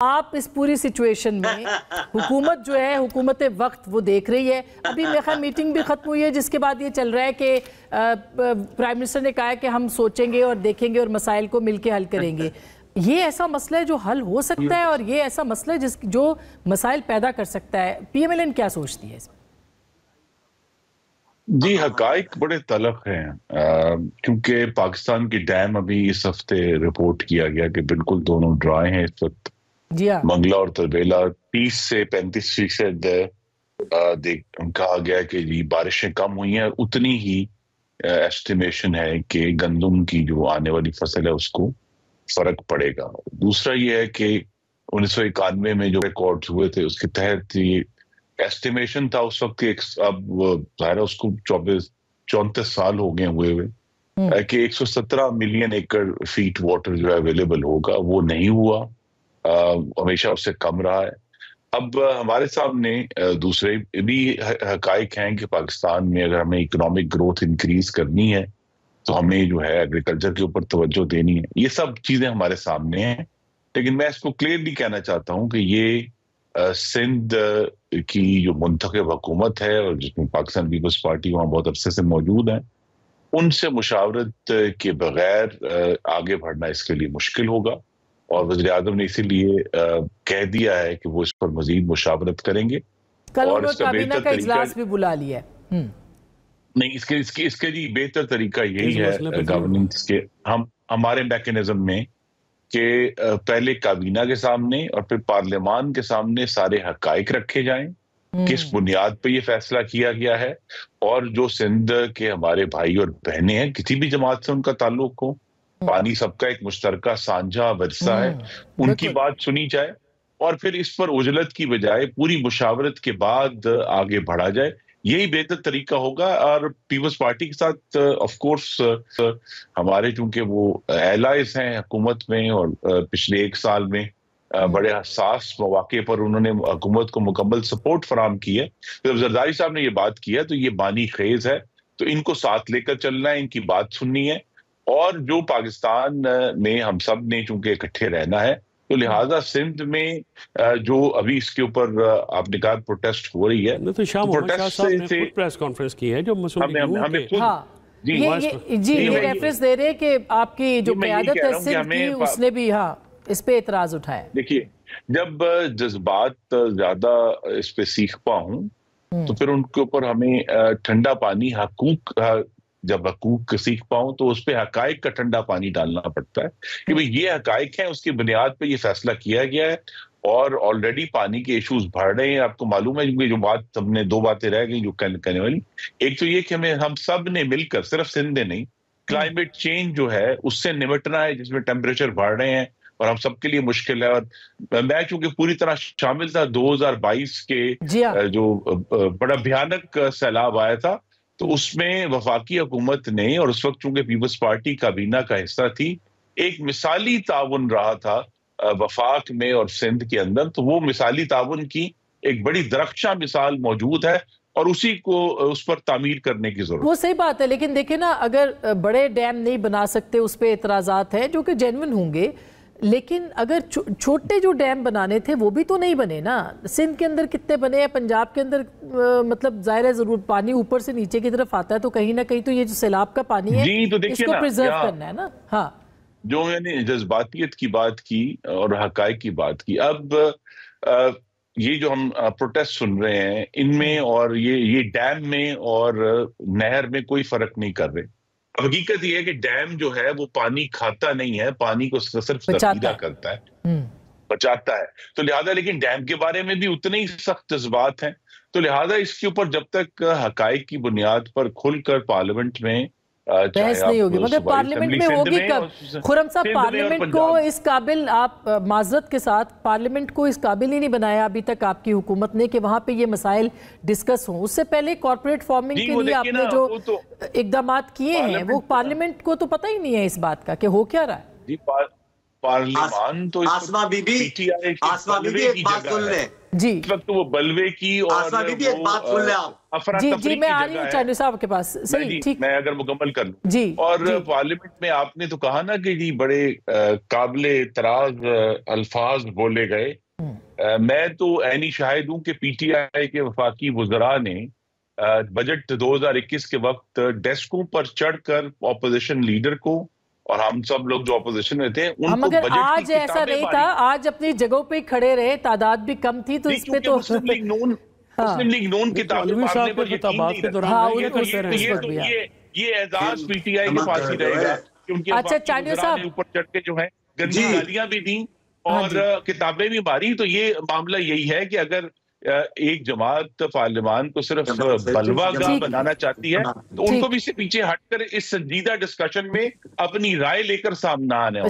आप इस पूरी सिचुएशन में हुकूमत जो है हुकूमत वक्त वो देख रही है। अभी मेरे ख्याल मीटिंग भी खत्म हुई है जिसके बाद ये चल रहा है कि प्राइम मिनिस्टर ने कहा है कि हम सोचेंगे और देखेंगे और मसाइल को मिलके हल करेंगे। ये ऐसा मसला है जो हल हो सकता है और ये ऐसा मसला है जो मसाइल पैदा कर सकता है। पीएमएलएन क्या सोचती है इसमें? जी, हकाइक बड़े तलख हैं क्योंकि पाकिस्तान की डैम अभी इस हफ्ते रिपोर्ट किया गया कि बिल्कुल दोनों ड्राई हैं इस वक्त। जी हाँ, मंगला और तरबेला 30 से 35% कहा गया कि जी बारिशें कम हुई हैं और उतनी ही एस्टिमेशन है कि गंदम की जो आने वाली फसल है उसको फर्क पड़ेगा। दूसरा ये है कि 1991 में जो रिकॉर्ड हुए थे उसके तहत ये एस्टिमेशन था उस वक्त अब जाहिर है उसको 34 साल हो गए हुए कि 117 मिलियन एकड़ फीट वाटर जो है अवेलेबल होगा, वो नहीं हुआ। हमेशा उससे कम रहा है। अब हमारे सामने दूसरे भी हकाइक हैं कि पाकिस्तान में अगर हमें इकोनॉमिक ग्रोथ इंक्रीज करनी है तो हमें जो है एग्रीकल्चर के ऊपर तवज्जो देनी है। ये सब चीजें हमारे सामने हैं, लेकिन मैं इसको क्लियरली कहना चाहता हूं कि ये सिंध की जो मुंतखब हुकूमत है और जिसमें पाकिस्तान पीपल्स पार्टी वहां बहुत अरसे से मौजूद है, उनसे मुशावरत के बगैर आगे बढ़ना इसके लिए मुश्किल होगा। और वज़ीर आज़म ने इसीलिए कह दिया है कि वो इस पर मजीद मुशावरत करेंगे। कल उन्होंने काबीना का इजलास भी बुला लिया है। नहीं, इसके जी बेहतर तरीका यही है गवर्नेंस के हमारे मैकेनिज्म में कि पहले काबीना के सामने और फिर पार्लियामान के सामने सारे हकाइक रखे जाएं, किस बुनियाद पे ये फैसला किया गया है, और जो सिंध के हमारे भाई और बहनें हैं, किसी भी जमात से उनका ताल्लुक हो, पानी सबका एक मुश्तरका साझा वर्सा है, उनकी बात सुनी जाए और फिर इस पर उजलत की बजाय पूरी मुशावरत के बाद आगे बढ़ा जाए। यही बेहतर तरीका होगा। और पीपल्स पार्टी के साथ ऑफ कोर्स हमारे चूंकि वो एलाइज हैं हुकूमत में और पिछले 1 साल में बड़े हसास मौके पर उन्होंने हुकूमत को मुकम्मल सपोर्ट फराम की है। जब जरदारी साहब ने ये बात की है तो ये बानी खेज है, तो इनको साथ लेकर चलना है, इनकी बात सुननी है। और जो पाकिस्तान में हम सब ने चूंकि इकट्ठे रहना है, तो लिहाजा सिंध में जो अभी इसके ऊपर आपने कहा प्रोटेस्ट हो रही है, तो शाह साहब ने खुद प्रेस कॉन्फ्रेंस की है जो ये रेफरेंस दे रहे हैं कि आपकी जो क़यादत है सिंध की उसने भी इस पे एतराज उठाया। देखिए, जब जज्बात ज्यादा इस पे सीख पाऊं तो फिर उनके ऊपर हमें ठंडा पानी जब हकूक सीख पाऊं तो उस पर हकाइक का ठंडा पानी डालना पड़ता है कि भाई ये हकाइक है, उसकी बुनियाद पे ये फैसला किया गया है और ऑलरेडी पानी के इश्यूज बढ़ रहे हैं। आपको मालूम है जो बात हमने 2 बातें रह गई जो कहने वाली, एक तो ये कि हम सब ने मिलकर, सिर्फ सिंध ने नहीं, क्लाइमेट चेंज जो है उससे निपटना है जिसमें टेम्परेचर बढ़ रहे हैं और हम सबके लिए मुश्किल है। और मैं चूंकि पूरी तरह शामिल था 2022 के जो बड़ा भयानक सैलाब आया था, तो उसमें वफाकी हुकूमत ने, और उस वक्त चूंकि पीपल्स पार्टी काबीना का हिस्सा थी, एक मिसाली ताउन रहा था वफाक में और सिंध के अंदर, तो वो मिसाली ताउन की एक बड़ी दरख्शां मिसाल मौजूद है और उसी को उस पर तामीर करने की जरूरत। वो सही बात है, लेकिन देखिए ना, अगर बड़े डैम नहीं बना सकते उस पर एतराजात हैं जो कि जेन्युइन होंगे, लेकिन अगर छोटे जो डैम बनाने थे वो भी तो नहीं बने ना। सिंध के अंदर कितने बने हैं, पंजाब के अंदर मतलब जाहिर है जरूर पानी ऊपर से नीचे की तरफ आता है, तो कहीं ना कहीं तो ये जो सैलाब का पानी है तो इसको प्रिजर्व करना है ना। हाँ, जो मैंने जज्बातियत की बात की और हकाइक की बात की, अब ये जो हम प्रोटेस्ट सुन रहे हैं इनमें और ये डैम में और नहर में कोई फर्क नहीं कर रहे। हकीकत यह है कि डैम जो है वो पानी खाता नहीं है, पानी को सिर्फ जखीरा करता है, बचाता है। तो लिहाजा लेकिन डैम के बारे में भी उतने ही सख्त जज्बात हैं। तो लिहाजा इसके ऊपर जब तक हकाइक की बुनियाद पर खुलकर पार्लियामेंट में बहस नहीं होगी, मगर पार्लियामेंट में होगी कब? खुर्रम साहब, पार्लियामेंट को इस काबिल, आप माजरत के साथ, पार्लियामेंट को इस काबिल ही नहीं बनाया अभी तक आपकी हुकूमत ने कि वहां पे ये मसाइल डिस्कस हों। उससे पहले कॉर्पोरेट फार्मिंग के लिए आपने जो इकदाम किए हैं वो पार्लियामेंट को तो पता ही नहीं है इस बात का कि हो क्या रहा है। पार्लियामान तो आसमा बीबी एक बात सुन ले जी इस वक्त वो बलवे की और एक बात सुन ले आप। जी मैं आ रही हूँ चांडी साहब के पास। सही, ठीक, मैं अगर मुकम्मल कर लूं जी। और पार्लियामेंट में आपने तो कहा ना कि जी बड़े काबिले तराज अल्फाज बोले गए। मैं तो ऐनी शाहिद हूं कि पीटीआई के वफाकी वुज़रा ने बजट 2021 के वक्त डेस्कों पर चढ़कर ऑपोजिशन लीडर को और हम सब लोग जो ऑपोजिशन में थे उनको हम अगर बजट आज ऐसा नहीं था, आज अपनी जगहों पे खड़े रहे, तादाद भी कम थी, तो इस पे तो मुस्लिम लीग नून किताबें पढ़ने पर यकीन नहीं रखा। ये एजाज पीटीआई के पास ही रहेगा कि उनके अच्छा चांडिया साहब ऊपर चढ़ के जो है गंदी गालियां भी दी और किताबें भी मारी। तो ये मामला यही है कि अगर एक जमात पार्लियामान को सिर्फ बलवागाह बनाना चाहती है तो उनको भी इससे पीछे हटकर इस संजीदा डिस्कशन में अपनी राय लेकर सामने आने